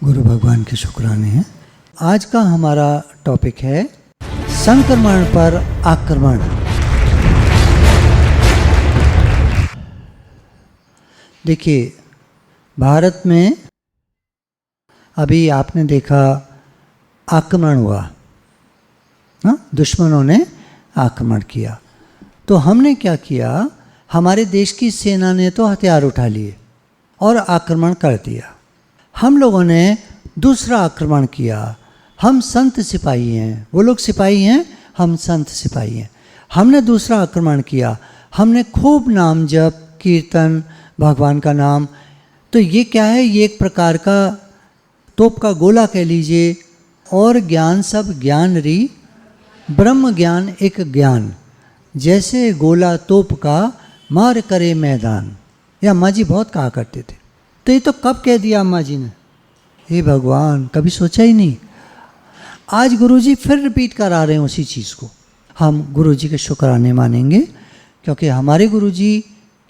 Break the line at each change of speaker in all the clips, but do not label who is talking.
गुरु भगवान के शुक्राने हैं। आज का हमारा टॉपिक है संक्रमण पर आक्रमण। देखिए, भारत में अभी आपने देखा आक्रमण हुआ, दुश्मनों ने आक्रमण किया। तो हमने क्या किया, हमारे देश की सेना ने तो हथियार उठा लिए और आक्रमण कर दिया। हम लोगों ने दूसरा आक्रमण किया। हम संत सिपाही हैं, वो लोग सिपाही हैं, हम संत सिपाही हैं। हमने दूसरा आक्रमण किया। हमने खूब नाम जप, कीर्तन, भगवान का नाम। तो ये क्या है, ये एक प्रकार का तोप का गोला कह लीजिए। और ज्ञान सब ज्ञान री, ब्रह्म ज्ञान एक ज्ञान, जैसे गोला तोप का मार करे मैदान। ये अम्मा जी बहुत कहा करते थे। तो ये तो कब कह दिया अम्मा जी ने, हे भगवान, कभी सोचा ही नहीं। आज गुरुजी फिर रिपीट करा रहे हैं उसी चीज़ को। हम गुरुजी के शुक्राने मानेंगे, क्योंकि हमारे गुरुजी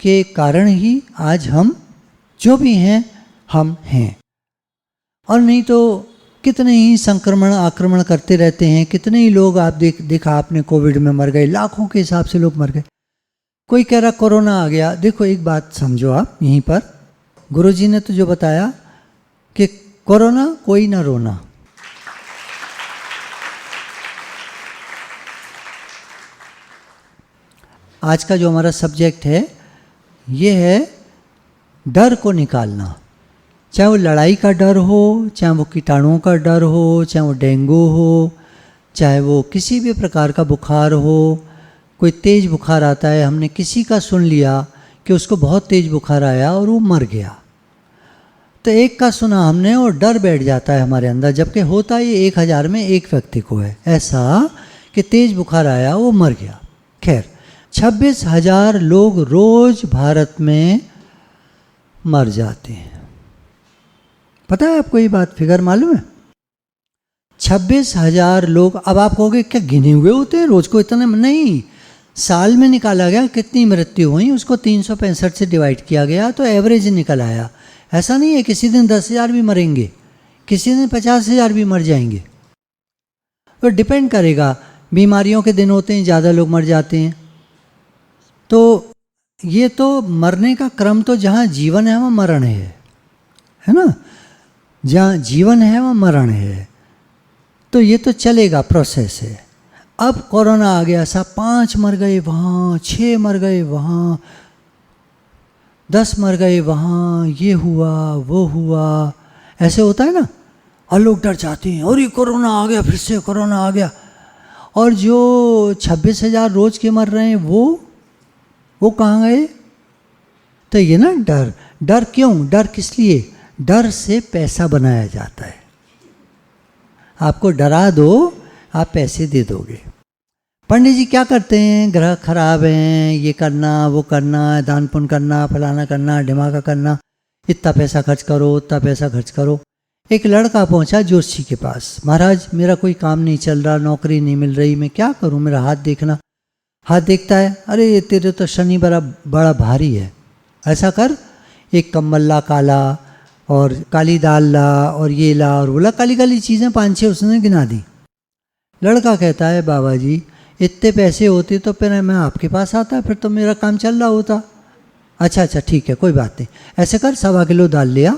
के कारण ही आज हम जो भी हैं हम हैं। और नहीं तो कितने ही संक्रमण आक्रमण करते रहते हैं। कितने ही लोग आप देखा आपने, कोविड में मर गए, लाखों के हिसाब से लोग मर गए। कोई कह रहा कोरोना आ गया। देखो एक बात समझो आप यहीं पर, गुरुजी ने तो जो बताया कि कोरोना कोई ना रोना। आज का जो हमारा सब्जेक्ट है ये है डर को निकालना। चाहे वो लड़ाई का डर हो, चाहे वो कीटाणुओं का डर हो, चाहे वो डेंगू हो, चाहे वो किसी भी प्रकार का बुखार हो। कोई तेज़ बुखार आता है, हमने किसी का सुन लिया कि उसको बहुत तेज़ बुखार आया और वो मर गया। तो एक का सुना हमने और डर बैठ जाता है हमारे अंदर, जबकि होता ये 1000 में एक व्यक्ति को है ऐसा कि तेज़ बुखार आया, वो मर गया। खैर, 26,000 लोग रोज़ भारत में मर जाते हैं। पता है आपको ये बात, फिगर मालूम है? 26,000 लोग। अब आप कहोगे क्या गिने हुए होते हैं रोज़ को इतने? नहीं, साल में निकाला गया कितनी मृत्यु हुई, उसको 365 से डिवाइड किया गया तो एवरेज निकल आया। ऐसा नहीं है किसी दिन 10,000 भी मरेंगे, किसी दिन 50,000 भी मर जाएंगे। तो डिपेंड करेगा, बीमारियों के दिन होते हैं, ज़्यादा लोग मर जाते हैं। तो ये तो मरने का क्रम, तो जहाँ जीवन है वहाँ मरण है ना? जहाँ जीवन है वहाँ मरण है। तो ये तो चलेगा, प्रोसेस है। अब कोरोना आ गया, सब 5 मर गए वहाँ, 6 मर गए वहाँ, 10 मर गए वहाँ, ये हुआ वो हुआ, ऐसे होता है ना। और लोग डर जाते हैं, और ये कोरोना आ गया, फिर से कोरोना आ गया। और जो 26,000 रोज के मर रहे हैं वो कहाँ गए? तो ये ना डर क्यों? डर किस लिए? डर से पैसा बनाया जाता है। आपको डरा दो, आप पैसे दे दोगे। पंडित जी क्या करते हैं, ग्रह खराब हैं, ये करना वो करना, दान पुण्य करना, फलाना करना, ढिमाका करना, इतना पैसा खर्च करो, उतना पैसा खर्च करो। एक लड़का पहुंचा जोशी के पास, महाराज मेरा कोई काम नहीं चल रहा, नौकरी नहीं मिल रही, मैं क्या करूं, मेरा हाथ देखना। हाथ देखता है, अरे तेरे तो शनि बड़ा भारी है, ऐसा कर, एक कम्बल ला काला, और काली दाल ला, और ये ला और बोला, काली काली चीज़ें 5-6 उसने गिना दी। लड़का कहता है, बाबा जी इतने पैसे होते तो फिर मैं आपके पास आता, फिर तो मेरा काम चल रहा होता। अच्छा ठीक है, कोई बात नहीं, ऐसे कर, 1.25 किलो दाल लिया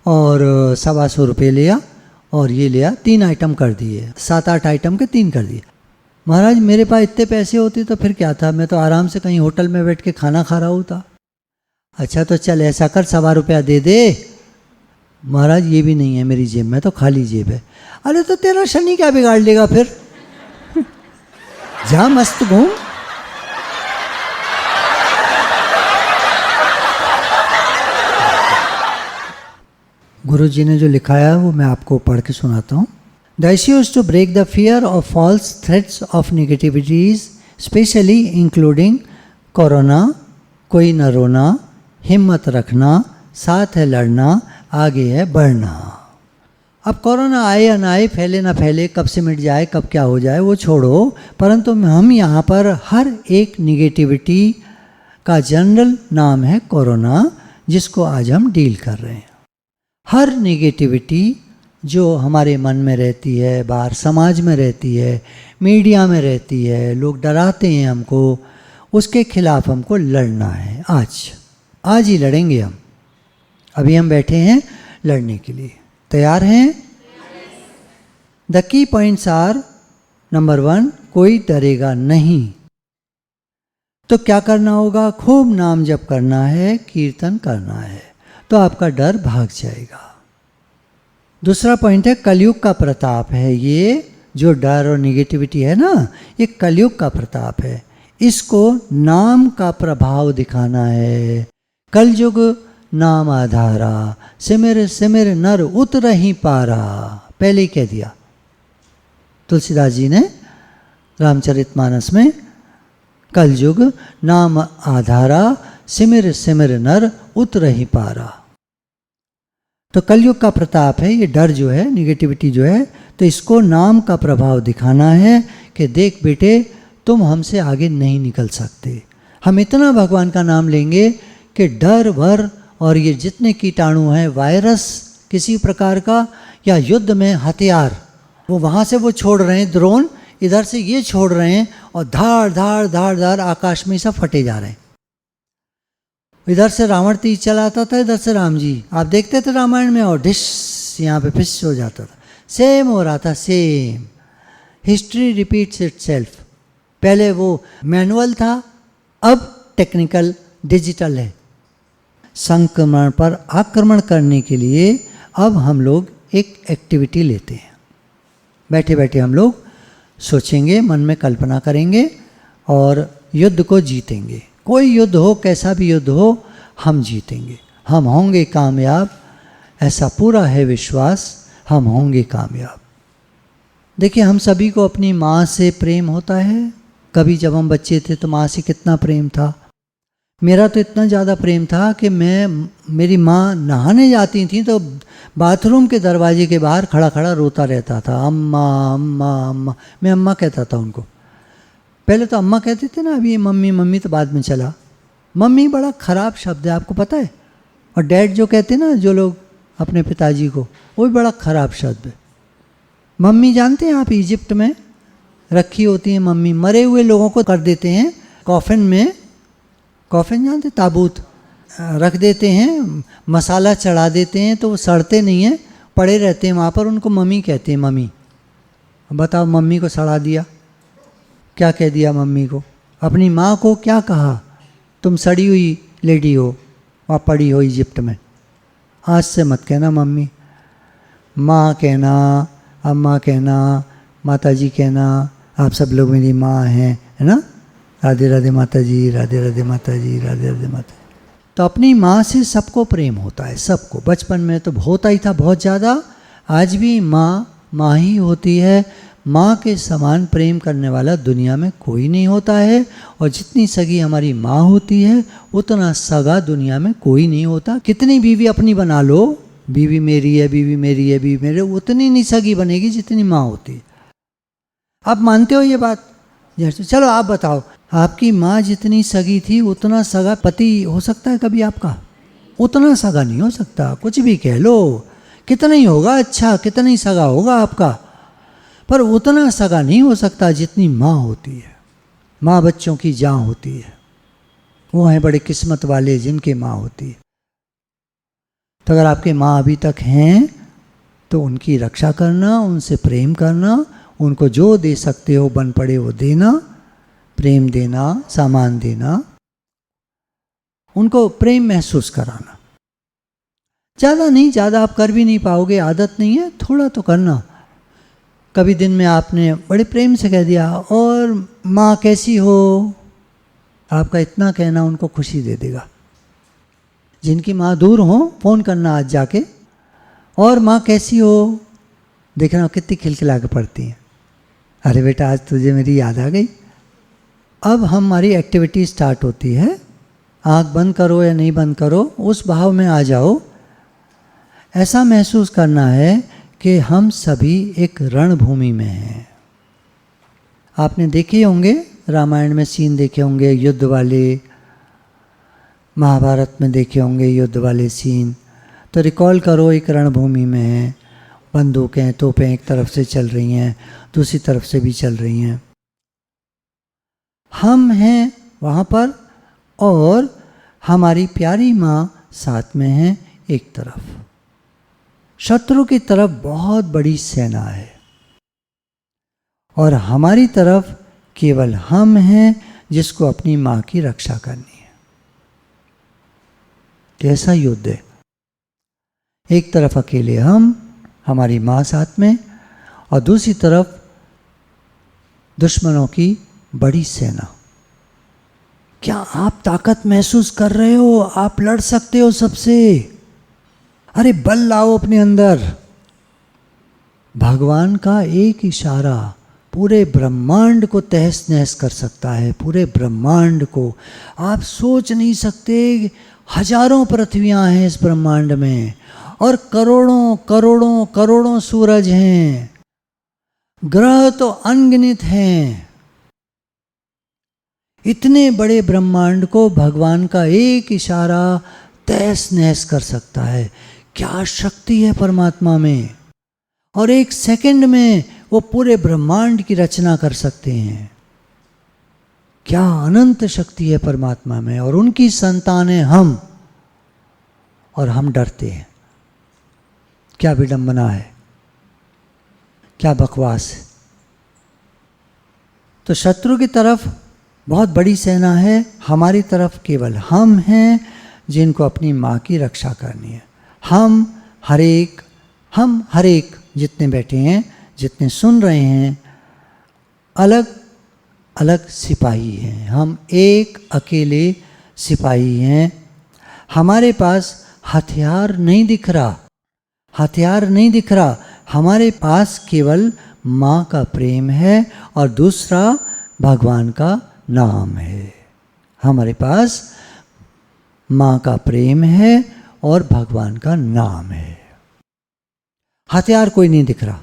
और 125 रुपये लिया, और ये लिया, 3 आइटम कर दिए, 7-8 आइटम के 3 कर दिए। महाराज मेरे पास इतने पैसे होते तो फिर क्या था, मैं तो आराम से कहीं होटल में बैठ के खाना खा रहा होता। अच्छा तो चल ऐसा कर, 1.25 रुपया दे दे। महाराज ये भी नहीं है मेरी जेब में, तो खाली जेब है। अरे तो तेरा शनि क्या बिगाड़ लेगा फिर, जा मस्त घूम। गुरु जी ने जो लिखा है वो मैं आपको पढ़ के सुनाता हूँ। The issue is to break the fear of false threats of negativities, especially including corona, कोई न रोना, हिम्मत रखना, साथ है लड़ना, आगे है बढ़ना। अब कोरोना आए या ना आए, फैले ना फैले, कब से मिट जाए, कब क्या हो जाए, वो छोड़ो। परंतु हम यहाँ पर हर एक निगेटिविटी का जनरल नाम है कोरोना, जिसको आज हम डील कर रहे हैं। हर निगेटिविटी जो हमारे मन में रहती है, बाहर समाज में रहती है, मीडिया में रहती है, लोग डराते हैं हमको, उसके खिलाफ हमको लड़ना है। आज ही लड़ेंगे हम। अभी हम बैठे हैं लड़ने के लिए। तैयार हैं? The key points are, number 1, कोई डरेगा नहीं। तो क्या करना होगा? खूब नाम जप करना है, कीर्तन करना है, तो आपका डर भाग जाएगा। दूसरा पॉइंट है कलयुग का प्रताप है। ये जो डर और निगेटिविटी है ना, ये कलयुग का प्रताप है। इसको नाम का प्रभाव दिखाना है। कलयुग नाम आधारा, सिमर सिमर नर उतरहि पारा, पहले ही कह दिया तुलसीदास जी ने रामचरितमानस में। कलयुग नाम आधारा, सिमर सिमर नर उतरहि पारा। तो कलयुग का प्रताप है ये डर जो है, निगेटिविटी जो है, तो इसको नाम का प्रभाव दिखाना है कि देख बेटे तुम हमसे आगे नहीं निकल सकते। हम इतना भगवान का नाम लेंगे कि डर वर और ये जितने कीटाणु हैं, वायरस किसी प्रकार का या युद्ध में हथियार, वो वहाँ से वो छोड़ रहे हैं ड्रोन, इधर से ये छोड़ रहे हैं और धाड़ धाड़ धाड़ धाड़ आकाश में सब फटे जा रहे हैं। इधर से रावण तीर चलाता था, इधर से राम जी, आप देखते थे रामायण में, और डिश यहाँ पे फिश हो जाता था। सेम हो रहा था, सेम। History repeats itself. पहले वो मैनुअल था, अब टेक्निकल डिजिटल है। संक्रमण पर आक्रमण करने के लिए अब हम लोग एक एक्टिविटी लेते हैं। बैठे बैठे हम लोग सोचेंगे, मन में कल्पना करेंगे और युद्ध को जीतेंगे। कोई युद्ध हो, कैसा भी युद्ध हो, हम जीतेंगे, हम होंगे कामयाब, ऐसा पूरा है विश्वास, हम होंगे कामयाब। देखिए हम सभी को अपनी माँ से प्रेम होता है। कभी जब हम बच्चे थे तो माँ से कितना प्रेम था। मेरा तो इतना ज़्यादा प्रेम था कि मेरी माँ नहाने जाती थी तो बाथरूम के दरवाजे के बाहर खड़ा खड़ा रोता रहता था, अम्मा अम्मा अम्मा। मैं अम्मा कहता था उनको। पहले तो अम्मा कहते थे ना, अभी ये मम्मी मम्मी तो बाद में चला। मम्मी बड़ा ख़राब शब्द है, आपको पता है। और डैड जो कहते हैं ना जो लोग अपने पिताजी को, वो भी बड़ा ख़राब शब्द है। मम्मी जानते हैं आप, इजिप्ट में रखी होती हैं मम्मी, मरे हुए लोगों को कर देते हैं कॉफिन में, कॉफिन जानते, ताबूत रख देते हैं, मसाला चढ़ा देते हैं तो वो सड़ते नहीं हैं, पड़े रहते हैं वहाँ पर, उनको मम्मी कहते हैं। मम्मी, बताओ मम्मी को सड़ा दिया, क्या कह दिया मम्मी को? अपनी माँ को क्या कहा? तुम सड़ी हुई लेडी हो, वहाँ पड़ी हो इजिप्ट में। आज से मत कहना मम्मी, माँ कहना, अम्मा कहना, माताजी कहना, आप सब लोग मेरी माँ हैं, है ना। राधे राधे माता जी, राधे राधे माता जी, राधे राधे माता जी। तो अपनी माँ से सबको प्रेम होता है, सबको। बचपन में तो होता ही था बहुत ज़्यादा, आज भी माँ माँ ही होती है। माँ के समान प्रेम करने वाला दुनिया में कोई नहीं होता है। और जितनी सगी हमारी माँ होती है उतना सगा दुनिया में कोई नहीं होता। कितनी बीवी अपनी बना लो, बीवी मेरी है, बीवी मेरी है, बीवी मेरे, उतनी नहीं सगी बनेगी जितनी माँ होती है। आप मानते हो ये बात? चलो आप बताओ, आपकी माँ जितनी सगी थी उतना सगा पति हो सकता है कभी आपका? उतना सगा नहीं हो सकता। कुछ भी कह लो, कितना ही होगा अच्छा, कितना ही सगा होगा आपका, पर उतना सगा नहीं हो सकता जितनी माँ होती है। माँ बच्चों की जान होती है। वो हैं बड़े किस्मत वाले जिनके माँ होती है। तो अगर आपके माँ अभी तक हैं तो उनकी रक्षा करना, उनसे प्रेम करना, उनको जो दे सकते हो बन पड़े वो देना, प्रेम देना, सामान देना, उनको प्रेम महसूस कराना। ज़्यादा नहीं, ज़्यादा आप कर भी नहीं पाओगे, आदत नहीं है, थोड़ा तो करना। कभी दिन में आपने बड़े प्रेम से कह दिया, और माँ कैसी हो, आपका इतना कहना उनको खुशी दे देगा। जिनकी माँ दूर हो फ़ोन करना आज जाके, और माँ कैसी हो, देखना कितनी खिलखिला के पड़ती हैं। अरे बेटा आज तुझे मेरी याद आ गई। अब हमारी एक्टिविटी स्टार्ट होती है। आँख बंद करो या नहीं बंद करो, उस भाव में आ जाओ। ऐसा महसूस करना है कि हम सभी एक रणभूमि में हैं। आपने देखे होंगे, रामायण में सीन देखे होंगे युद्ध वाले, महाभारत में देखे होंगे युद्ध वाले सीन। तो रिकॉल करो, एक रणभूमि में है, बंदूकें तोपें एक तरफ से चल रही हैं, दूसरी तरफ से भी चल रही हैं। हम हैं वहाँ पर और हमारी प्यारी माँ साथ में है एक तरफ। शत्रु की तरफ बहुत बड़ी सेना है और हमारी तरफ केवल हम हैं जिसको अपनी माँ की रक्षा करनी है। कैसा युद्ध है! एक तरफ अकेले हम, हमारी माँ साथ में, और दूसरी तरफ दुश्मनों की बड़ी सेना। क्या आप ताकत महसूस कर रहे हो? आप लड़ सकते हो सबसे? अरे बल लाओ अपने अंदर। भगवान का एक इशारा पूरे ब्रह्मांड को तहस नहस कर सकता है, पूरे ब्रह्मांड को। आप सोच नहीं सकते, हजारों पृथ्वियां हैं इस ब्रह्मांड में और करोड़ों करोड़ों करोड़ों सूरज हैं, ग्रह तो अनगिनत हैं। इतने बड़े ब्रह्मांड को भगवान का एक इशारा तहस नहस कर सकता है। क्या शक्ति है परमात्मा में! और एक सेकंड में वो पूरे ब्रह्मांड की रचना कर सकते हैं। क्या अनंत शक्ति है परमात्मा में, और उनकी संतान है हम, और हम डरते हैं। क्या विडंबना है, क्या बकवास है! तो शत्रु की तरफ बहुत बड़ी सेना है, हमारी तरफ केवल हम हैं जिनको अपनी माँ की रक्षा करनी है। हम हर एक जितने बैठे हैं, जितने सुन रहे हैं, अलग अलग सिपाही हैं। हम एक अकेले सिपाही हैं। हमारे पास हथियार नहीं दिख रहा, हमारे पास केवल माँ का प्रेम है और दूसरा भगवान का नाम है। हमारे पास माँ का प्रेम है और भगवान का नाम है। हथियार कोई नहीं दिख रहा।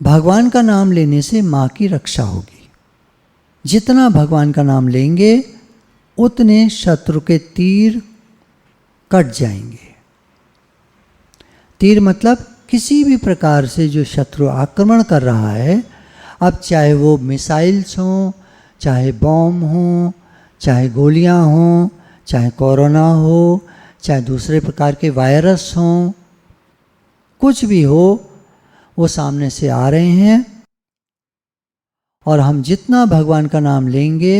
भगवान का नाम लेने से माँ की रक्षा होगी। जितना भगवान का नाम लेंगे उतने शत्रु के तीर कट जाएंगे। तीर मतलब किसी भी प्रकार से जो शत्रु आक्रमण कर रहा है, अब चाहे वो मिसाइल्स हों, चाहे बॉम्ब हों, चाहे गोलियां हों, चाहे कोरोना हो, चाहे दूसरे प्रकार के वायरस हों, कुछ भी हो, वो सामने से आ रहे हैं। और हम जितना भगवान का नाम लेंगे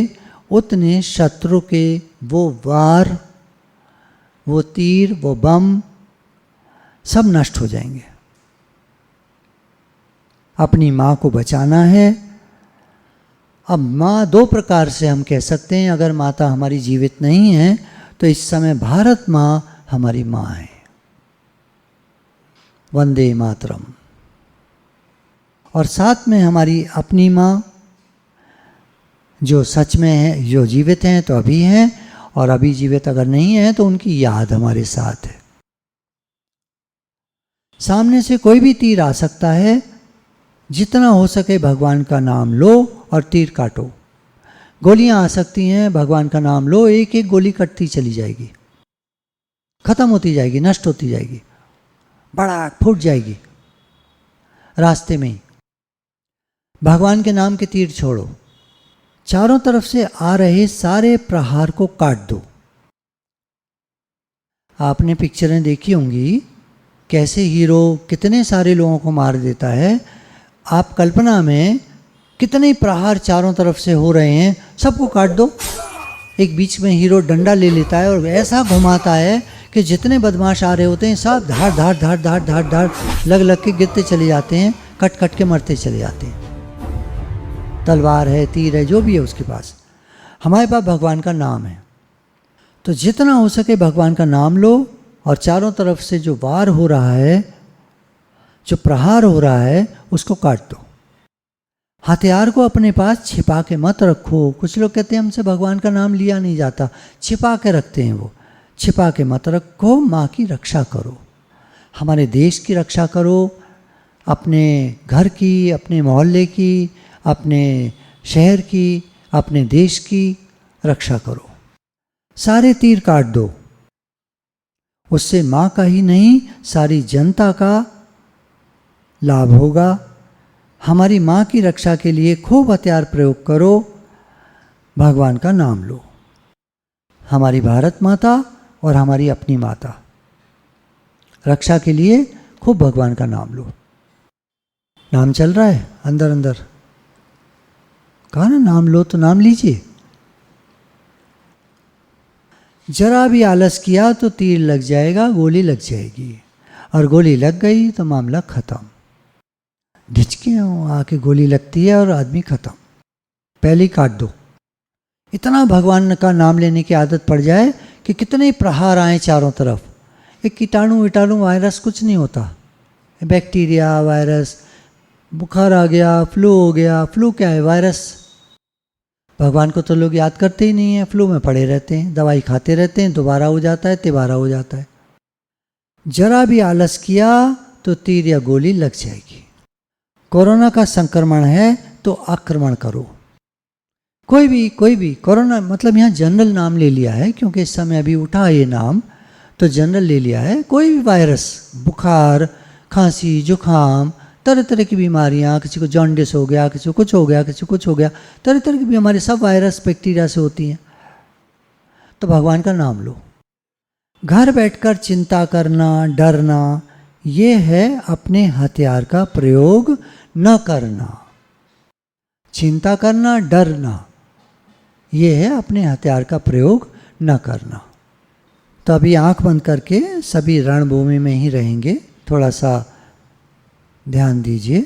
उतने शत्रु के वो वार, वो तीर, वो बम सब नष्ट हो जाएंगे। अपनी माँ को बचाना है। अब माँ दो प्रकार से हम कह सकते हैं। अगर माता हमारी जीवित नहीं है तो इस समय भारत माँ हमारी माँ है। वंदे मातरम। और साथ में हमारी अपनी माँ जो सच में है, जो जीवित हैं तो अभी हैं, और अभी जीवित अगर नहीं है तो उनकी याद हमारे साथ है। सामने से कोई भी तीर आ सकता है, जितना हो सके भगवान का नाम लो और तीर काटो। गोलियां आ सकती हैं, भगवान का नाम लो, एक एक गोली कटती चली जाएगी, खत्म होती जाएगी, नष्ट होती जाएगी, बड़ा फूट जाएगी रास्ते में ही। भगवान के नाम के तीर छोड़ो, चारों तरफ से आ रहे सारे प्रहार को काट दो। आपने पिक्चरें देखी होंगी कैसे हीरो कितने सारे लोगों को मार देता है। आप कल्पना में कितने प्रहार चारों तरफ से हो रहे हैं, सबको काट दो। एक बीच में हीरो डंडा ले लेता है और ऐसा घुमाता है कि जितने बदमाश आ रहे होते हैं सब धाड़ धाड़ धाड़ धाड़ धाड़ धाड़ लग लग के गिरते चले जाते हैं, कट कट के मरते चले जाते हैं। तलवार है, तीर है, जो भी है उसके पास। हमारे पास भगवान का नाम है, तो जितना हो सके भगवान का नाम लो और चारों तरफ से जो वार हो रहा है, जो प्रहार हो रहा है, उसको काट दो। हथियार को अपने पास छिपा के मत रखो। कुछ लोग कहते हैं हमसे भगवान का नाम लिया नहीं जाता, छिपा के रखते हैं। वो छिपा के मत रखो। माँ की रक्षा करो, हमारे देश की रक्षा करो, अपने घर की, अपने मोहल्ले की, अपने शहर की, अपने देश की रक्षा करो। सारे तीर काट दो। उससे माँ का ही नहीं, सारी जनता का लाभ होगा। हमारी माँ की रक्षा के लिए खूब हथियार प्रयोग करो, भगवान का नाम लो। हमारी भारत माता और हमारी अपनी माता, रक्षा के लिए खूब भगवान का नाम लो। नाम चल रहा है अंदर अंदर, कहा ना नाम लो तो नाम लीजिए। जरा भी आलस किया तो तीर लग जाएगा, गोली लग जाएगी, और गोली लग गई तो मामला खत्म। ढिचके आके गोली लगती है और आदमी खत्म, पहले ही काट दो। इतना भगवान का नाम लेने की आदत पड़ जाए कि कितने प्रहार आए चारों तरफ, एक कीटाणु विटाणु वायरस कुछ नहीं होता। बैक्टीरिया वायरस, बुखार आ गया, फ्लू हो गया, फ्लू क्या है, वायरस। भगवान को तो लोग याद करते ही नहीं है, फ्लू में पड़े रहते हैं, दवाई खाते रहते हैं, दोबारा हो जाता है, तिबारा हो जाता है। जरा भी आलस किया तो तीर या गोली लग जाएगी। कोरोना का संक्रमण है तो आक्रमण करो। कोई भी कोरोना, मतलब यहाँ जनरल नाम ले लिया है, क्योंकि इस समय अभी उठा ये नाम, तो जनरल ले लिया है। कोई भी वायरस, बुखार, खांसी, जुखाम, तरह तरह की बीमारियाँ, किसी को जॉन्डिस हो गया, किसी को कुछ हो गया, किसी को कुछ हो गया, तरह तरह की बीमारी सब वायरस बैक्टीरिया से होती हैं। तो भगवान का नाम लो। घर बैठकर चिंता करना, डरना, ये है अपने हथियार का प्रयोग न करना। चिंता करना, डरना, ये है अपने हथियार का प्रयोग न करना। तो अभी आंख बंद करके सभी रणभूमि में ही रहेंगे, थोड़ा सा ध्यान दीजिए,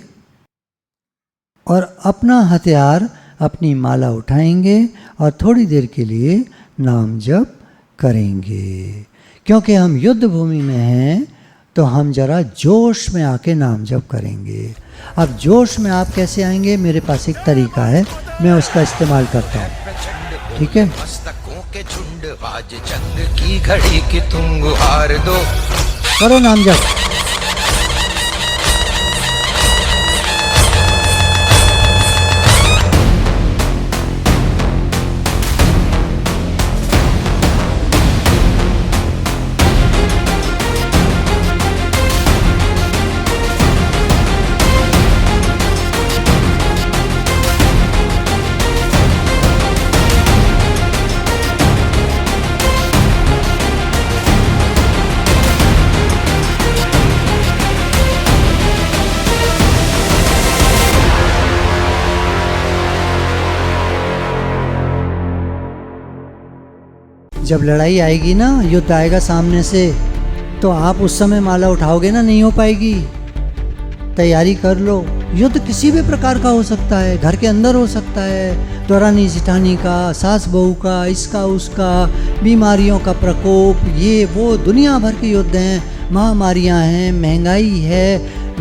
और अपना हथियार, अपनी माला उठाएंगे और थोड़ी देर के लिए नाम जप करेंगे। क्योंकि हम युद्ध भूमि में हैं तो हम जरा जोश में आके नाम जप करेंगे। अब जोश में आप कैसे आएंगे, मेरे पास एक तरीका है, मैं उसका इस्तेमाल करता हूँ, ठीक है।
के झुंड बाज चंद की घड़ी की तुम गुहार दो,
करो नाम जप। जब लड़ाई आएगी ना, युद्ध आएगा सामने से, तो आप उस समय माला उठाओगे ना, नहीं हो पाएगी। तैयारी कर लो। युद्ध किसी भी प्रकार का हो सकता है, घर के अंदर हो सकता है, दौरानी जिठानी का, सास बहू का, इसका उसका, बीमारियों का प्रकोप, ये वो दुनिया भर के युद्ध हैं, महामारियां हैं, महंगाई है,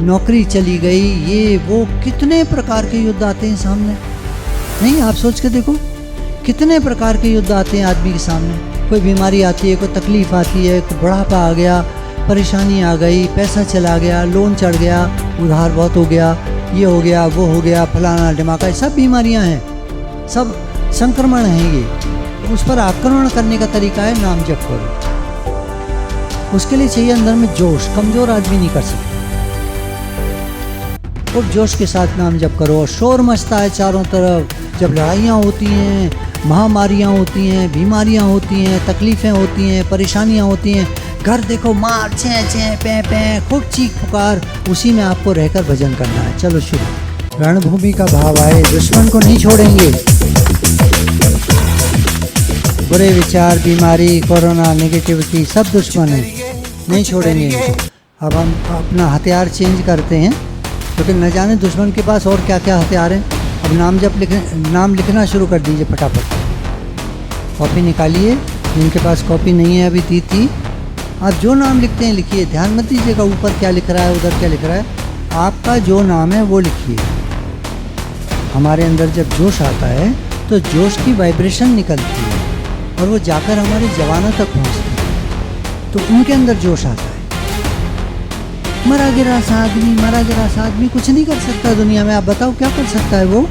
नौकरी चली गई, ये वो कितने प्रकार के युद्ध आते हैं सामने। नहीं, आप सोच के देखो कितने प्रकार के युद्ध आते हैं आदमी के सामने। कोई बीमारी आती है, कोई तकलीफ आती है, कोई बुढ़ापा आ गया, परेशानी आ गई, पैसा चला गया, लोन चढ़ गया, उधार बहुत हो गया, ये हो गया, वो हो गया, फलाना ढिमाका, सब बीमारियां हैं, सब संक्रमण हैं ये। उस पर आक्रमण करने का तरीका है नाम जप करो। उसके लिए चाहिए अंदर में जोश, कमजोर आदमी नहीं कर सकता। खूब जोश के साथ नाम जप करो। शोर मचता है चारों तरफ, जब लड़ाइयाँ होती हैं, महामारियाँ होती हैं, बीमारियाँ होती हैं, तकलीफ़ें होती हैं, परेशानियाँ होती हैं, घर देखो मार छे छे पे पे, खूब चीख पुकार, उसी में आपको रहकर भजन करना है। चलो शुरू। रणभूमि का भाव आए, दुश्मन को नहीं छोड़ेंगे। बुरे विचार, बीमारी, कोरोना, नेगेटिविटी, सब दुश्मन है, नहीं छोड़ेंगे। अब हम अपना हथियार चेंज करते हैं, क्योंकि न जाने दुश्मन के पास और क्या क्या हथियार हैं। अब नाम लिखना शुरू कर दीजिए फटाफट। कॉपी निकालिए, जिनके पास कॉपी नहीं है अभी दी थी, आप जो नाम लिखते हैं लिखिए, ध्यान मत दीजिएगा ऊपर क्या लिख रहा है, उधर क्या लिख रहा है। आपका जो नाम है वो लिखिए। हमारे अंदर जब जोश आता है तो जोश की वाइब्रेशन निकलती है और वो जाकर हमारे जवानों तक पहुँचती है, तो उनके अंदर जोश आता है। मरा गिरा सा आदमी कुछ नहीं कर सकता दुनिया में। आप बताओ क्या कर सकता है वो?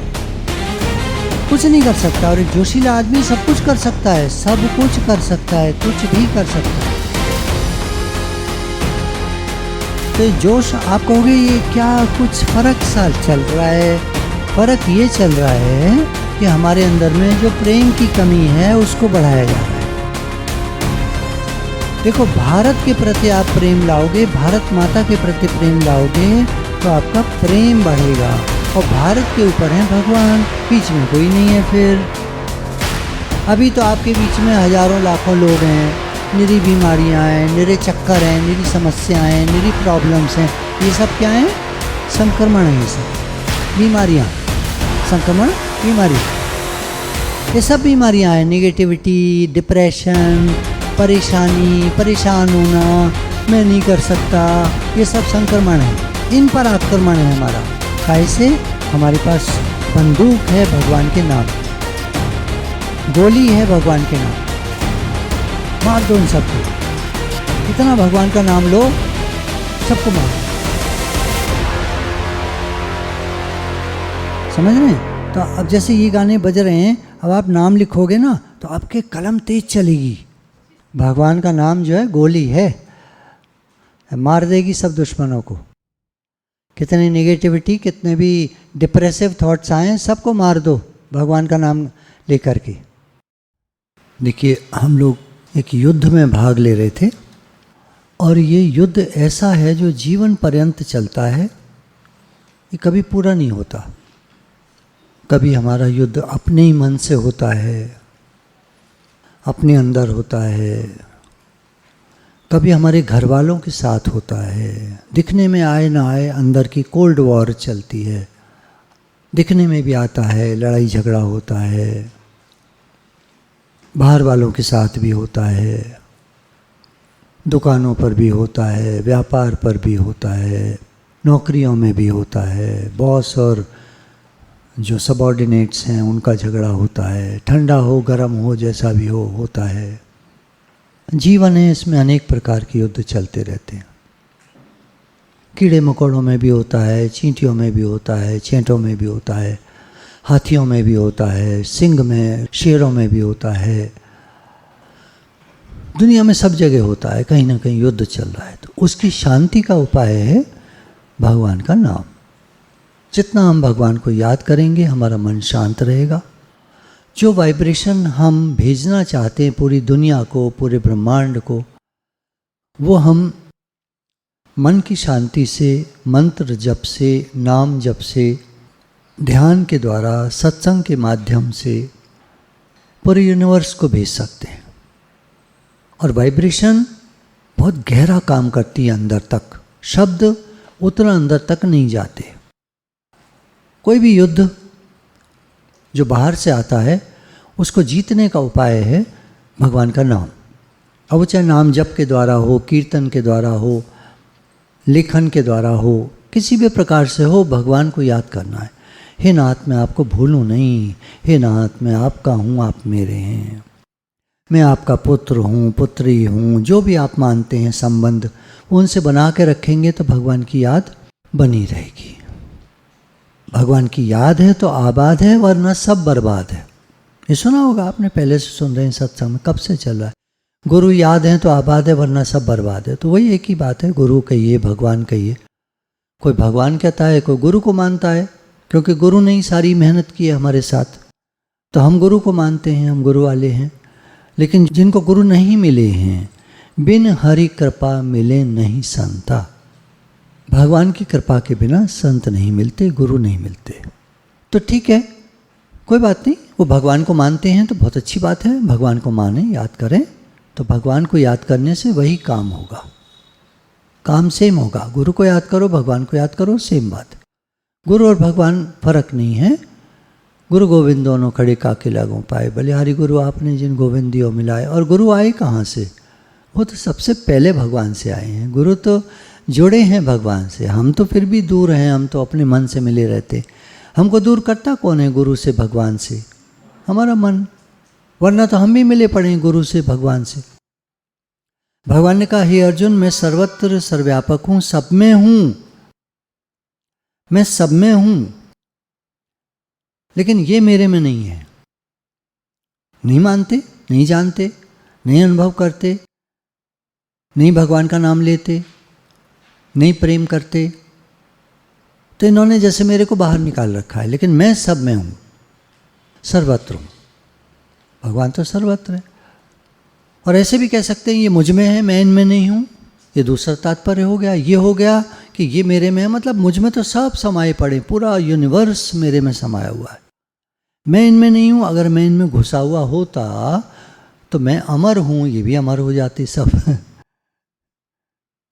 कुछ नहीं कर सकता। और एक जोशीला आदमी सब कुछ कर सकता है, सब कुछ कर सकता है, कुछ भी कर सकता है। तो जोश आप कहोगे ये क्या कुछ फर्क सा चल रहा है। फर्क ये चल रहा है कि हमारे अंदर में जो प्रेम की कमी है उसको बढ़ाया जा रहा है। देखो, भारत के प्रति आप प्रेम लाओगे, भारत माता के प्रति प्रेम लाओगे तो आपका प्रेम बढ़ेगा। और भारत के ऊपर है भगवान, बीच में कोई नहीं है। फिर अभी तो आपके बीच में हजारों लाखों लोग हैं, निरी बीमारियां हैं, निरे चक्कर हैं, निरी समस्याएं हैं, निरी प्रॉब्लम्स हैं। ये सब क्या है? संक्रमण है। ये सब बीमारियां, संक्रमण, बीमारी, ये सब बीमारियां हैं। नेगेटिविटी, डिप्रेशन, परेशानी, परेशान होना, मैं नहीं कर सकता, ये सब संक्रमण है। इन पर आक्रमण है हमारा। कैसे? हमारे पास बंदूक है भगवान के नाम, गोली है भगवान के नाम, मार दो इन सबको। इतना भगवान का नाम लो, सबको मारो। समझ रहे हैं? तो अब जैसे ये गाने बज रहे हैं, अब आप नाम लिखोगे ना तो आपके कलम तेज चलेगी। भगवान का नाम जो है गोली है, मार देगी सब दुश्मनों को। कितनी नेगेटिविटी, कितने भी डिप्रेसिव थॉट्स आए, सबको मार दो भगवान का नाम लेकर के। देखिए, हम लोग एक युद्ध में भाग ले रहे थे और ये युद्ध ऐसा है जो जीवन पर्यंत चलता है, ये कभी पूरा नहीं होता। कभी हमारा युद्ध अपने ही मन से होता है, अपने अंदर होता है, कभी हमारे घर वालों के साथ होता है। दिखने में आए ना आए, अंदर की कोल्ड वॉर चलती है। दिखने में भी आता है, लड़ाई झगड़ा होता है, बाहर वालों के साथ भी होता है, दुकानों पर भी होता है, व्यापार पर भी होता है, नौकरियों में भी होता है, बॉस और जो सबॉर्डिनेट्स हैं उनका झगड़ा होता है। ठंडा हो, गर्म हो, जैसा भी हो, होता है। जीवन है, इसमें अनेक प्रकार के युद्ध चलते रहते हैं। कीड़े मकोड़ों में भी होता है, चींटियों में भी होता है, चेंटों में भी होता है, हाथियों में भी होता है, सिंह में, शेरों में भी होता है। दुनिया में सब जगह होता है, कहीं ना कहीं युद्ध चल रहा है। तो उसकी शांति का उपाय है भगवान का नाम। जितना हम भगवान को याद करेंगे, हमारा मन शांत रहेगा। जो वाइब्रेशन हम भेजना चाहते हैं पूरी दुनिया को, पूरे ब्रह्मांड को, वो हम मन की शांति से, मंत्र जप से, नाम जप से, ध्यान के द्वारा, सत्संग के माध्यम से पूरे यूनिवर्स को भेज सकते हैं। और वाइब्रेशन बहुत गहरा काम करती है अंदर तक। शब्द उतना अंदर तक नहीं जाते। कोई भी युद्ध जो बाहर से आता है, उसको जीतने का उपाय है भगवान का नाम। अब वो चाहे नाम जप के द्वारा हो, कीर्तन के द्वारा हो, लेखन के द्वारा हो, किसी भी प्रकार से हो, भगवान को याद करना है। हे नाथ, मैं आपको भूलूं नहीं। हे नाथ, मैं आपका हूँ, आप मेरे हैं। मैं आपका पुत्र हूँ, पुत्री हूँ, जो भी आप मानते हैं संबंध, उनसे बना के रखेंगे तो भगवान की याद बनी रहेगी। भगवान की याद है तो आबाद है, वरना सब बर्बाद है। ये सुना होगा आपने, पहले से सुन रहे हैं सत्संग में, कब से चल रहा है। गुरु याद है तो आबाद है, वरना सब बर्बाद है। तो वही एक ही बात है, गुरु कहिए, भगवान कहिए। कोई भगवान कहता है, कोई गुरु को मानता है, क्योंकि गुरु ने ही सारी मेहनत की है हमारे साथ। तो हम गुरु को मानते हैं, हम गुरु वाले हैं। लेकिन जिनको गुरु नहीं मिले हैं, बिन हरि कृपा मिले नहीं संता। भगवान की कृपा के बिना संत नहीं मिलते, गुरु नहीं मिलते। तो ठीक है, कोई बात नहीं। वो भगवान को मानते हैं तो बहुत अच्छी बात है, भगवान को माने, याद करें। तो भगवान को याद करने से वही काम होगा, काम सेम होगा। गुरु को याद करो, भगवान को याद करो, सेम बात। गुरु और भगवान फर्क नहीं है। गुरु गोविंद दोनों खड़े काके लागों पाए, बलिहारी गुरु आपने जिन गोविंदियों मिलाए। और गुरु आए कहाँ से? वो तो सबसे पहले भगवान से आए हैं। गुरु तो जुड़े हैं भगवान से, हम तो फिर भी दूर हैं, हम तो अपने मन से मिले रहते। हमको दूर करता कौन है गुरु से, भगवान से? हमारा मन। वरना तो हम भी मिले पड़े हैं गुरु से, भगवान से। भगवान ने कहा, हे अर्जुन, मैं सर्वत्र सर्वव्यापक हूं, सब में हूं, मैं सब में हूं, लेकिन ये मेरे में नहीं है। नहीं मानते, नहीं जानते, नहीं अनुभव करते, नहीं भगवान का नाम लेते, नहीं प्रेम करते, तो इन्होंने जैसे मेरे को बाहर निकाल रखा है, लेकिन मैं सब में हूँ, सर्वत्र हूँ। भगवान तो सर्वत्र है। और ऐसे भी कह सकते हैं ये मुझ में है, मैं इनमें नहीं हूँ, ये दूसरा तात्पर्य हो गया। ये हो गया कि ये मेरे में है, मतलब मुझ में तो सब समाये पड़े, पूरा यूनिवर्स मेरे में समाया हुआ है, मैं इनमें नहीं हूँ। अगर मैं इनमें घुसा हुआ होता तो मैं अमर हूँ, ये भी अमर हो जाती सब।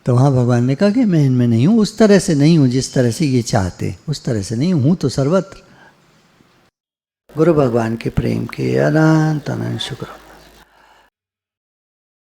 तो वहाँ भगवान ने कहा कि मैं इनमें नहीं हूँ, उस तरह से नहीं हूँ जिस तरह से ये चाहते, उस तरह से नहीं हूँ तो सर्वत्र। गुरु भगवान के प्रेम के अनंत अनंत शुक्र।